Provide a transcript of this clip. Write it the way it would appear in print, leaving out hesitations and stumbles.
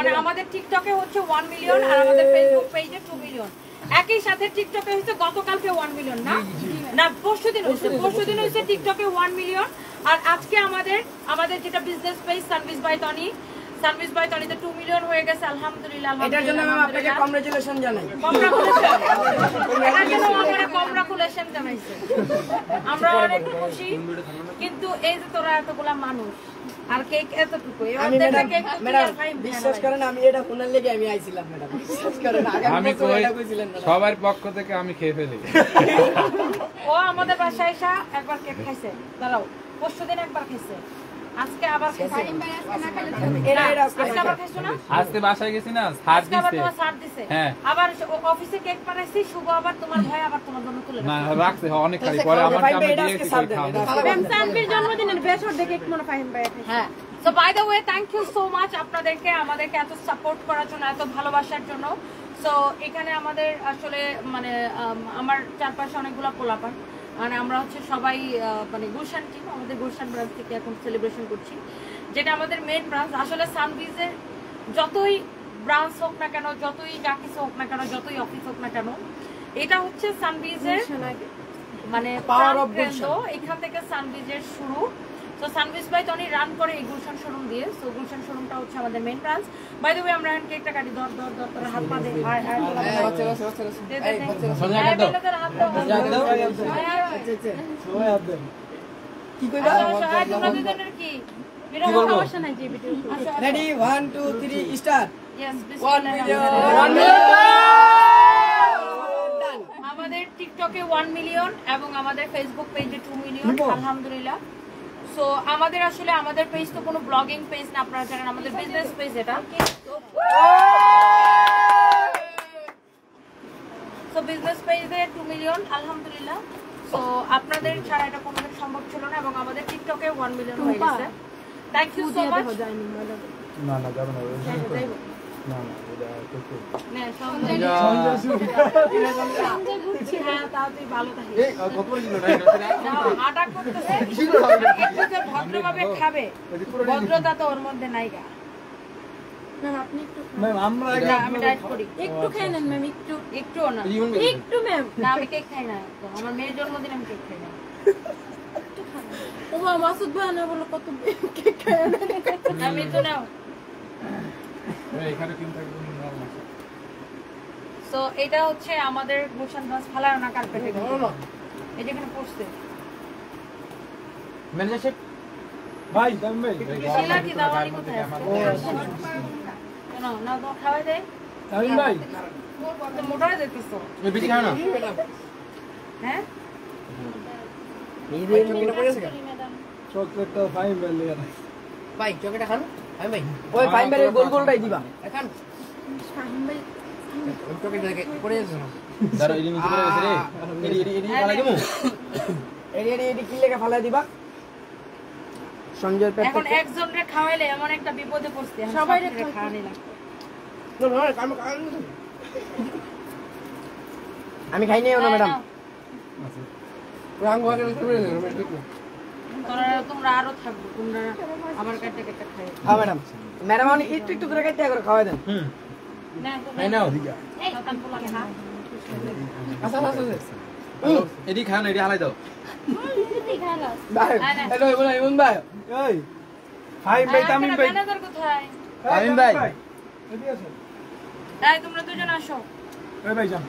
মানে আমাদের টিকটকে হচ্ছে 1 মিলিয়ন আর আমাদের ফেসবুক পেজে 2 মিলিয়ন। একই সাথে টিকটকে হচ্ছে গতকালকে 1 মিলিয়ন না পরশুদিন হচ্ছে টিকটকে 1 মিলিয়ন। আর আজকে আমাদের যেটা বিজনেস পেজ সানভিজ বাই টনিতে 2 মিলিয়ন হয়ে গেছে আলহামদুলিল্লাহ। এটার জন্য ম্যাম আপনাকে কংগ্রাচুলেশন জানাই। কংগ্রাচুলেশন জানাইছে, আমরা অনেক খুশি। কিন্তু এই যে তোরা এতগুলা মানুষ আর কেক এতটুকু, আমি ম্যাডাম বিশ্বাস করেন আমি এটা ফোনের লেগে আমি আইছিলাম ম্যাডাম, বিশ্বাস করেন আমি সবার পক্ষ থেকে আমি খেয়ে ফেলি। ও আমাদের বাসায় এসে একবার কেক খাইছে, দাঁড়াও পরশুদিন একবার খাইছে, আজকে আবার খাইছে। আজকে বাসায় গেছি না, ছাড় দিছে। আবার অফিসে কেক পাঠাইছি, শুভ আবার তোমার ভাই আবার তোমার জন্য তুলে না রাখছে অনেক খালি পরে আমার আমি দিয়েছি সানভির জন্মদিনের বেশর দেখে মনে ফাহিম ভাই। হ্যাঁ, so by the way thank you so much আপনাদেরকে, আমাদেরকে এত সাপোর্ট করার জন্য, এত ভালোবাসার জন্য। সো এখানে আমাদের আসলে মানে আমার চারপাশে অনেকগুলো পোলাপান, মানে আমরা হচ্ছে সবাই মানে গুলশান টিম, আমাদের গুলশান ব্রাঞ্চ থেকে এখন সেলিব্রেশন করছি, যেটা আমাদের মেইন ব্রাঞ্চ। আসলে সানভিজের যতই ব্রাঞ্চ হোক না কেন, যতই যা কিছু হোক না কেন, যতই অফিস হোক না কেন, এটা হচ্ছে সানভিজের মানে পাওয়ার অফ গুলশান। এখান থেকে সানভিজের শুরু। তো সানভিজ বাই টনি রান করে এই গুলশান শোরুম দিয়ে। সো গুলশান শোরুমটা হচ্ছে আমাদের main branch. By the way আমরা এখন কেকটা কাটি, ধর করে হাত পা দে, হাত দাও কি কইবা তোমরা দুজনের কি বিরোধ সমস্যা নাই যে video. Ready 1 2 3 start. Yes 1 million আমাদের টিকটকে 1 মিলিয়ন এবং আমাদের ফেসবুক পেজে 2 মিলিয়ন আলহামদুলিল্লাহ। সো আমাদের আসলে আমাদের পেজ তো কোনো ব্লগিং পেজ না, আপনারা জানেন আমাদের বিজনেস পেজ এটা। সো বিজনেস পেজে 2 মিলিয়ন আলহামদুলিল্লাহ। সো আপনাদের ছাড়া এটা কোনোদিন সম্ভব ছিল না এবং আমাদের টিকটকে 1 মিলিয়ন হয়ে গেছে। Thank you so much. না না যাবে না না না এটা তো না সঞ্জয় বুঝছি। হ্যাঁ তাও তুই ভালো থাকিস। এই কত কিলো না আটা করতেছে একটু ভদ্রভাবে খাবে, ভদ্রতা তো ওর মধ্যে নাই গা। ম্যাম আপনি একটু ম্যাম আমরা আমি ডায়েট করি, একটু খেয়ে নেন ম্যাম, একটু না একটু ম্যাম। না আমি কেক খাই না, আমার মেয়ের জন্মদিন আমি কেক খাই না। ও মাসুদ ভাই না বলো কত কেক খাই না, আমি তো নাও এখানে কিন্তু একদম নরমাল। সো এটা হচ্ছে আমাদের গুলশান ব্রাঞ্চ ফালার না কার্পেটে এই যেখানে পড়ছে ম্যানেজার সাহেব ভাই দাম ভাই শিলা কি দাওয়ানি কোথায় না না তো খাওয়াই দে তামিম ভাই তো মোটা হয়ে যাইতেছো এই বেশি খাও না। হ্যাঁ এই রে চকলেট পড়েছে চকলেটটা ফাইন ভাই লেগে না ভাই চকলেট খান আমি ভাই ওই ফাইন ভাই গোল গোলটাই দিবা এখন ফাইন ভাই চকলেট দেখে পড়ে যাচ্ছে না দাঁড়া এডি নিচে পড়ে গেছে রে এডি ফালাই দিমু এডি কি লেগে ফালাই দিবা সঞ্জয় পেট এখন একজনরে খাওয়াইলে এমন একটা বিপদে পড়ছে সবাইরে খাওয়ানি না। আমি খাই নাই না ম্যাডাম। তোমরা আরো থাকবো, তোমরা আমার কাছে খাই। হ্যাঁ ম্যাডাম, ম্যাডাম আপনি একটু করে কেটে করে খাওয়াই দেন। এই নাও আচ্ছা এডি খান এডি হালাই দাও ভাই হ্যালো বলা ইমন ভাই এই ফাইন ভাই তামিম ভাই ম্যানেজার কোথায়? তামিম ভাই এদিকে আসো। এই তোমরা দুজন আসো। এই ভাই যান।